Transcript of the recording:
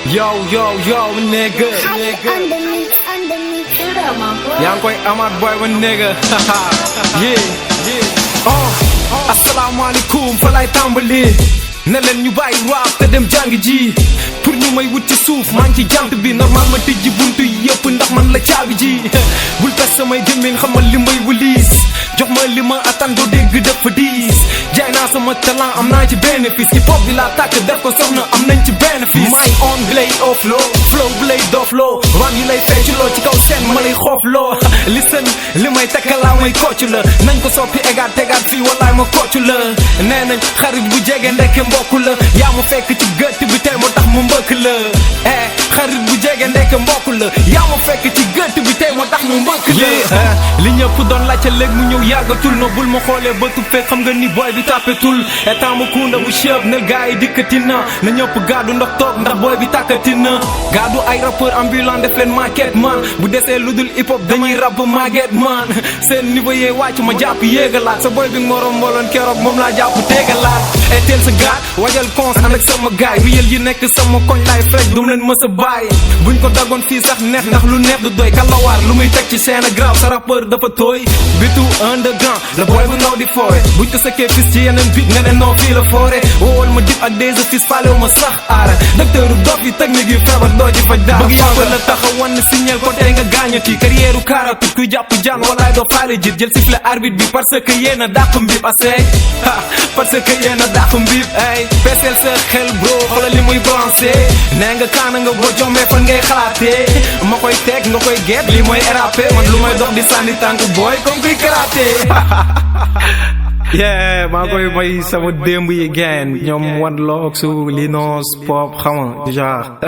Yo, nigga. Yang koy amat boy wa nigga. Yeah. Assalamualaikum fa lay tàmbali ne leen ñu bàyyi rap te dem jàng ji pour ñu may wut ci suuf maa ngi ci jant bi normal ma tëjji buntu yëpp ndax man la caabi ji bul pes samay gémmiñ xamal li may wuliis jox ma li ma attan doo dégg dafa diis jaay naa sama talent am naa ci bénéfice hip hop bi laa tàkk def ko soxna am nañ ci bénéfice may on blade off loo flow blade off loo ram yi lay fecc loo ci kaw seen ma lay xoof loo listen li may takkalaa may kocc la nañ ko soppi égaat tegaat fii wallaay ma kocc la nee nañ xarit bu jege ndekk mbokk la yaa ma fekk ci gëtt bi tey moo tax mu mbëkk la xarit bu jege ndekk mbokk la yaa ma fekk ci gëtt bi tey moo tax mu mbëkk la li ñëpp doon laajte léegi mu ñëw yàggatul no bul ma xoolee bëtu fekk xam nga ni boy bi tàppetul état ma kunda bu chef nel gars yi dikkati na ñëpp gaadu ndox toog ndax boy bi tàkkati na gaadu ay rappeur ambulant def leen maquette man bu desee lu dul hip hop dañuy rap maget man seen niveau yee wàcc ma jàpp yéegalaat sa boy bi moroom mbooloon keroog moom laa jàpp téegalaat teel sa gaat wajal cons ànd ak sama gaay riyel yi nekk sama koñ laay fresh dum leen mës a bàyyi buñ ko dagoon fii sax neex ndax lu neex du doy kalawaar lu muy teg ci scène grave sa rappeur dafa tooy bitu underground la boy bu ndaw di foore buñ ko sëkkee fis ci yeneen bit nga ne noo fii la foore woowal ma dip ak des fils faalewu ma sax aara docteur dof yi technique yi feebar doo ci faj daara bëgg yàlla la taxawan na signal ko tey nga gaañati carrière u kaarapit kuy jàpp jaan walaay doo faale jit jël sifflet arbitre bi parce que yéen a dàq mbib asey parce que yéen a dàq mbib ay peseel sa xel bro xoolal li muy balancé nee nga kaana nga boo jommee fan ngay xalaatee ma koy teg nga koy geet li mooy RAP man lu may dox di sànni tànk booy comme kuy karaté yeah maa koy may sama démb yi gain ñoom One Love su Linos Pop xama genre